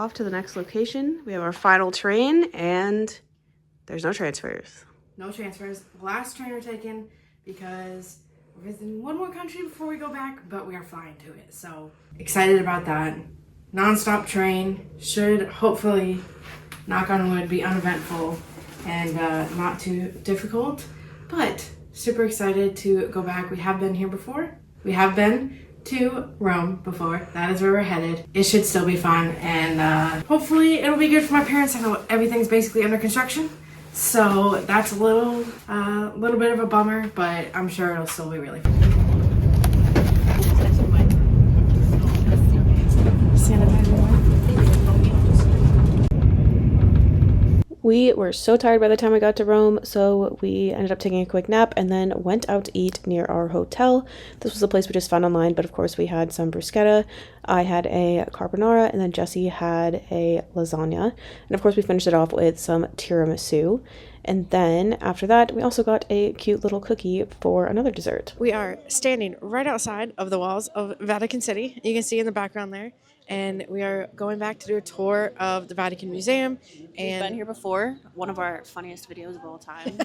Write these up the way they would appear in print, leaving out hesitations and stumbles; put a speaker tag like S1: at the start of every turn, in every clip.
S1: off to the next location. We have our final train and there's no transfers.
S2: No transfers. Last train we're taking because we're visiting one more country before we go back, but we are flying to it. So excited about that. Non-stop train. Should hopefully, knock on wood, be uneventful and not too difficult. But super excited to go back. We have been here before. We have been to Rome before. That is where we're headed. It should still be fun, and hopefully it'll be good for my parents. I know everything's basically under construction, so that's a little bit of a bummer, but I'm sure it'll still be really fun.
S1: We were so tired by the time we got to Rome, so we ended up taking a quick nap and then went out to eat near our hotel. This was a place we just found online, but of course we had some bruschetta. I had a carbonara, and then Jessie had a lasagna. And of course we finished it off with some tiramisu. And then after that, we also got a cute little cookie for another dessert.
S2: We are standing right outside of the walls of Vatican City. You can see in the background there. And we are going back to do a tour of the Vatican Museum. And
S3: we've been here before. One of our funniest videos of all time.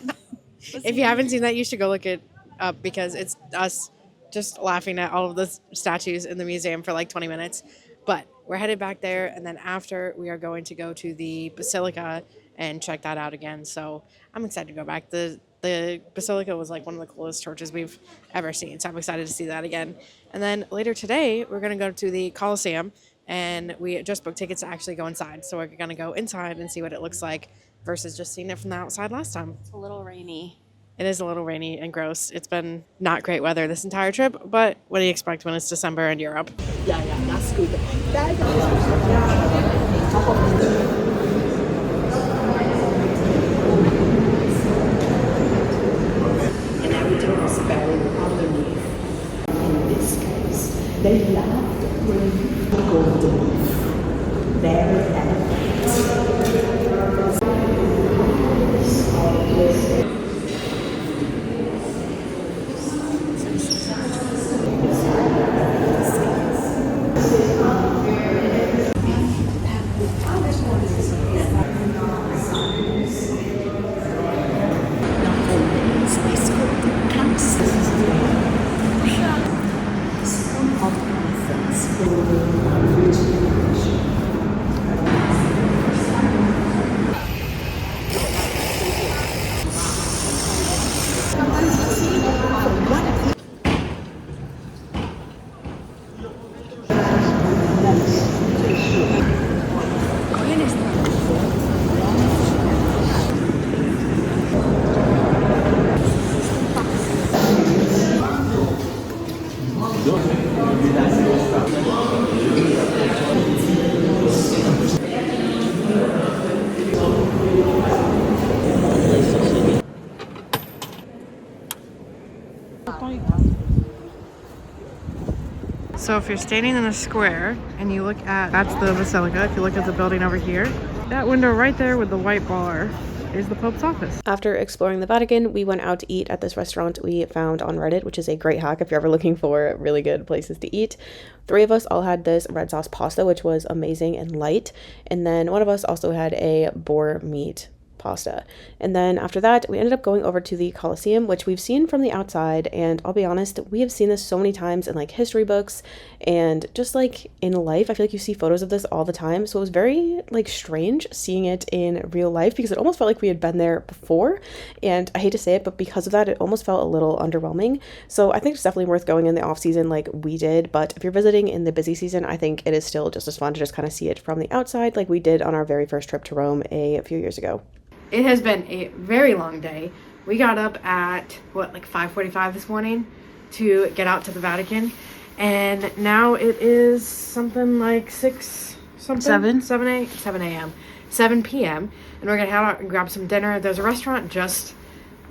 S2: If you haven't seen that, you should go look it up because it's us just laughing at all of the statues in the museum for like 20 minutes. But we're headed back there, and then after we are going to go to the Basilica and check that out again. So I'm excited to go back. The Basilica was like one of the coolest churches we've ever seen, so I'm excited to see that again. And then later today, we're going to go to the Colosseum, and we just booked tickets to actually go inside. So we're going to go inside and see what it looks like versus just seeing it from the outside last time.
S3: It's a little rainy.
S2: It is a little rainy and gross. It's been not great weather this entire trip, but what do you expect when it's December in Europe?
S4: Yeah, that's good. And everything was buried underneath. In this case, they loved when the golden leaf, very elegant.
S2: So if you're standing in a square and you look at, that's the Basilica, if you look at the building over here, that window right there with the white bar is the Pope's office.
S1: After exploring the Vatican, we went out to eat at this restaurant we found on Reddit, which is a great hack if you're ever looking for really good places to eat. 3 of us all had this red sauce pasta, which was amazing and light. And then one of us also had a boar meat pasta. And then after that, we ended up going over to the Colosseum, which we've seen from the outside, and I'll be honest, we have seen this so many times in like history books and just like in life. I feel like you see photos of this all the time, so it was very like strange seeing it in real life because it almost felt like we had been there before, and I hate to say it, but because of that, it almost felt a little underwhelming. So I think it's definitely worth going in the off season like we did, but if you're visiting in the busy season, I think it is still just as fun to just kind of see it from the outside like we did on our very first trip to Rome a few years ago.
S2: It has been a very long day. We got up at, like 5:45 this morning to get out to the Vatican. And now it is something like 7 p.m. And we're going to head out and grab some dinner. There's a restaurant just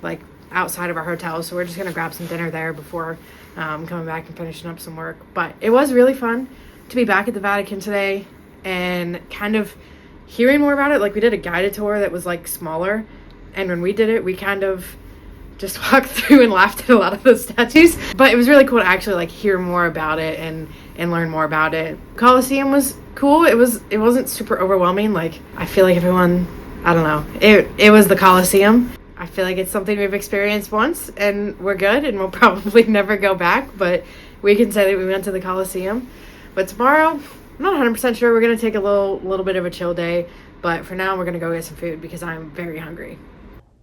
S2: like outside of our hotel. So we're just going to grab some dinner there before coming back and finishing up some work. But it was really fun to be back at the Vatican today and kind of hearing more about it. Like we did a guided tour that was like smaller, and when we did it, we kind of just walked through and laughed at a lot of those statues, but it was really cool to actually like hear more about it and and learn more about it. Colosseum was cool. It wasn't super overwhelming. Like, I feel like everyone, I don't know, it was the Colosseum. I feel like it's something we've experienced once and we're good and we'll probably never go back, but we can say that we went to the Colosseum. But tomorrow, I'm not 100% sure. We're going to take a little bit of a chill day, but for now we're going to go get some food because I'm very hungry.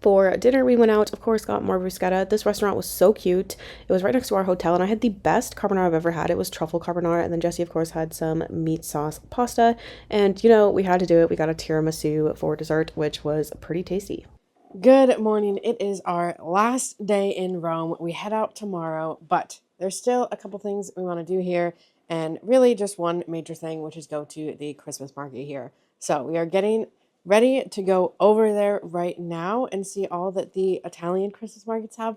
S1: For dinner, we went out, of course, got more bruschetta. This restaurant was so cute. It was right next to our hotel, and I had the best carbonara I've ever had. It was truffle carbonara, and then Jesse, of course, had some meat sauce pasta. And, you know, we had to do it. We got a tiramisu for dessert, which was pretty tasty.
S2: Good morning. It is our last day in Rome. We head out tomorrow, but there's still a couple things we want to do here, and really just one major thing, which is go to the Christmas market here. So we are getting ready to go over there right now and see all that the Italian Christmas markets have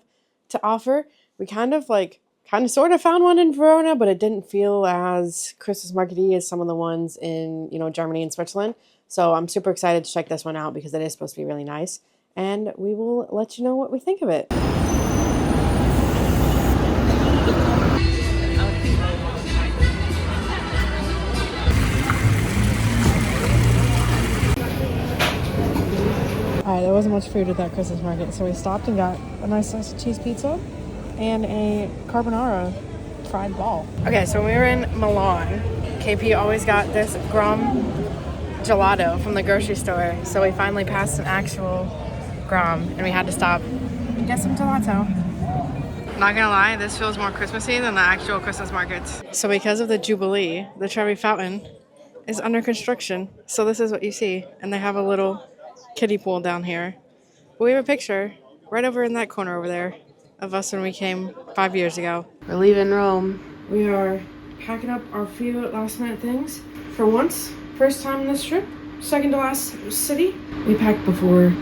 S2: to offer. We kind of sort of found one in Verona, but it didn't feel as Christmas market-y as some of the ones in, Germany and Switzerland. So I'm super excited to check this one out because it is supposed to be really nice. And we will let you know what we think of it. Alright, there wasn't much food at that Christmas market, so we stopped and got a nice slice of cheese pizza and a carbonara fried ball. Okay, so when we were in Milan, KP always got this Grom gelato from the grocery store, so we finally passed an actual Grom and we had to stop and get some gelato. Not gonna lie, this feels more Christmassy than the actual Christmas markets. So because of the Jubilee, the Trevi Fountain is under construction, so this is what you see, and they have a little kiddie pool down here. But we have a picture right over in that corner over there of us when we came 5 years ago.
S1: We're leaving Rome.
S2: We are packing up our few last minute things. For once, first time on this trip, second to last city. We packed the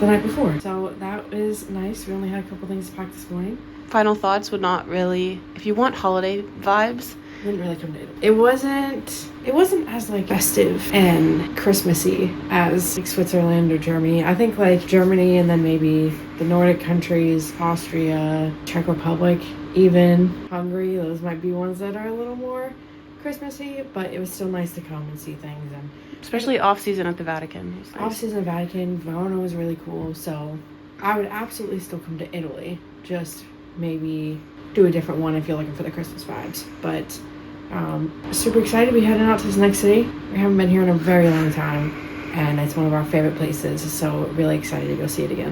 S2: night before. So that is nice. We only had a couple things to pack this morning.
S1: Final thoughts would not really, if you want holiday vibes,
S2: Didn't really come to it. It wasn't as festive and Christmassy as Switzerland or Germany. I think Germany and then maybe the Nordic countries, Austria, Czech Republic, even Hungary, those might be ones that are a little more Christmassy, but it was still nice to come and see things. And
S1: especially off season at the Vatican. Nice.
S2: Off season at Vatican, Verona was really cool, so I would absolutely still come to Italy, just maybe do a different one if you're looking for the Christmas vibes. But super excited to be heading out to this next city. We haven't been here in a very long time, and it's one of our favorite places, so really excited to go see it again.